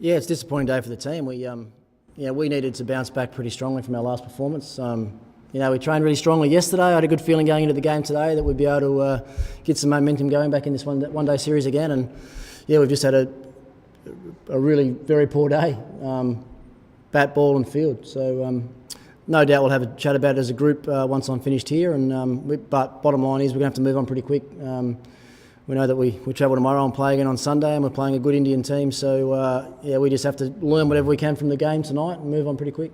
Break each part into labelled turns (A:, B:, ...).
A: Yeah, it's a disappointing day for the team. We needed to bounce back pretty strongly from our last performance. We trained really strongly yesterday. I had a good feeling going into the game today that we'd be able to get some momentum going back in this one-day series again. And yeah, we've just had a really very poor day, bat, ball and field. So no doubt we'll have a chat about it as a group once I'm finished here. But bottom line is we're going to have to move on pretty quick. We know that we travel tomorrow and play again on Sunday, and we're playing a good Indian team. So we just have to learn whatever we can from the game tonight and move on pretty quick.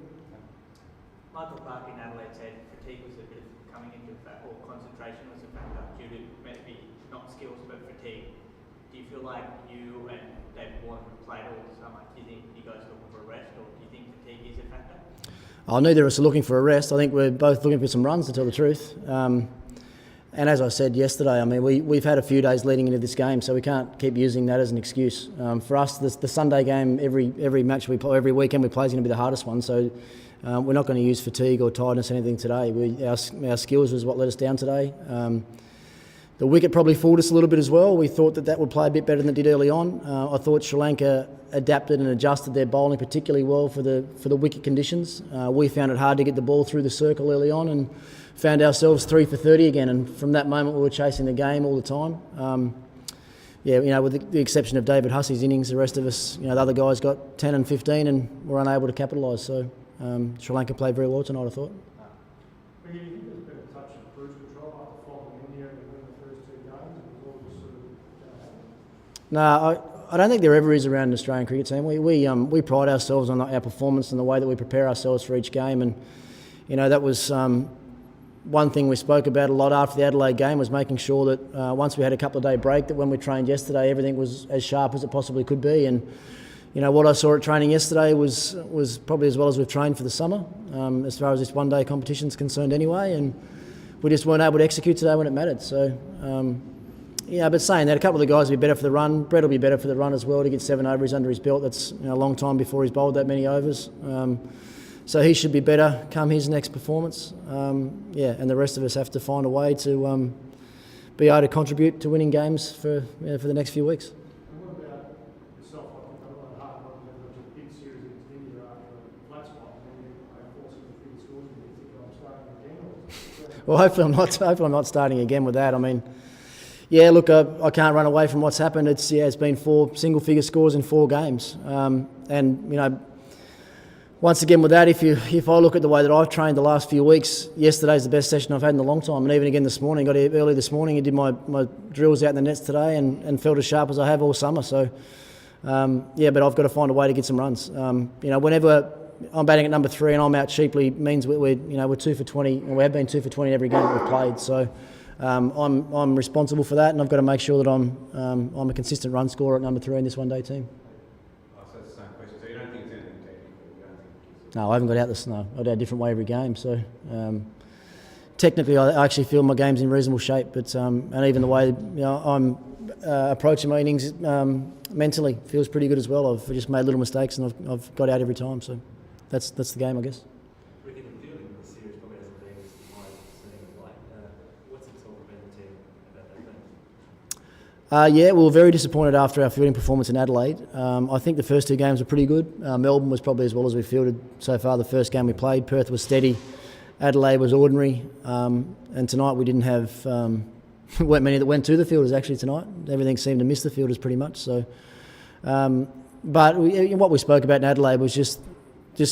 B: Michael Park in Adelaide said fatigue was a bit of coming into effect, or concentration was a factor due to maybe not skills but fatigue. Do you feel like you and David Warren played all summer? Do you think you guys are looking for a rest, or do you think fatigue is a factor?
A: Neither of us are looking for a rest. I think we're both looking for some runs, to tell the truth. And as I said yesterday, we've had a few days leading into this game, so we can't keep using that as an excuse. For us, the Sunday game, every match we play, every weekend we play is going to be the hardest one. So we're not going to use fatigue or tiredness or anything today. Our skills was what let us down today. The wicket probably fooled us a little bit as well. We thought that would play a bit better than it did early on. I thought Sri Lanka adapted and adjusted their bowling particularly well for the wicket conditions. We found it hard to get the ball through the circle early on and found ourselves 3 for 30 again. And from that moment, we were chasing the game all the time. With the exception of David Hussey's innings, the rest of us, the other guys got 10 and 15 and were unable to capitalise. So Sri Lanka played very well tonight, I thought.
C: Ricky, do you think there's been a touch of cruise control after flogging India and winning the first 2 games? It was all just sort of
A: No, I don't think there ever is around an Australian cricket team. We pride ourselves on our performance and the way that we prepare ourselves for each game. And, that was one thing we spoke about a lot after the Adelaide game, was making sure that once we had a couple of day break, that when we trained yesterday, everything was as sharp as it possibly could be. And, what I saw at training yesterday was probably as well as we've trained for the summer, as far as this one-day competition is concerned anyway. And we just weren't able to execute today when it mattered. So, but saying that, a couple of the guys will be better for the run. Brett will be better for the run as well, to get 7 overs under his belt. That's a long time before he's bowled that many overs. So he should be better come his next performance. And the rest of us have to find a way to be able to contribute to winning games for the next few weeks.
C: And what about yourself? I think a lot of hard work in such a big series against India after a flat spot, and then you force them to big scores, and you think, I'm starting again?
A: Well, hopefully I'm not starting again with that. Look, I can't run away from what's happened. It's been 4 single-figure scores in 4 games, once again with that, if I look at the way that I've trained the last few weeks, yesterday's the best session I've had in a long time, and even again this morning. Got here early this morning and did my drills out in the nets today, and felt as sharp as I have all summer. So, but I've got to find a way to get some runs. Whenever I'm batting at number 3 and I'm out cheaply, means we're 2 for 20, and we have been 2 for 20 in every game that we've played. So. I'm responsible for that, and I've got to make sure that I'm a consistent run scorer at number 3 in this one-day team.
D: So it's the same question. So you don't think it's anything technical?
A: No, I haven't got out this. No, I do a different way every game. So technically, I actually feel my game's in reasonable shape. But and even the way I'm approaching my innings mentally feels pretty good as well. I've just made little mistakes, and I've got out every time. So that's the game, I guess.
E: Ricky, the fielding in the series probably hasn't been as high as it's seemed like. What's it talk about the team about that thing?
A: We were very disappointed after our fielding performance in Adelaide. I think the first 2 games were pretty good. Melbourne was probably as well as we fielded so far the first game we played. Perth was steady. Adelaide was ordinary. And tonight we didn't have... weren't many that went to the fielders actually tonight. Everything seemed to miss the fielders pretty much. So, what we spoke about in Adelaide was just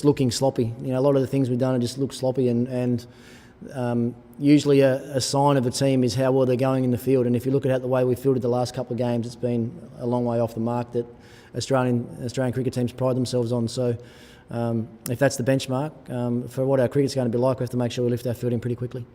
A: looking sloppy. A lot of the things we've done just look sloppy, and usually a sign of a team is how well they're going in the field. And if you look at the way we fielded the last couple of games, it's been a long way off the mark that Australian cricket teams pride themselves on. So if that's the benchmark for what our cricket's going to be like, we have to make sure we lift our fielding pretty quickly.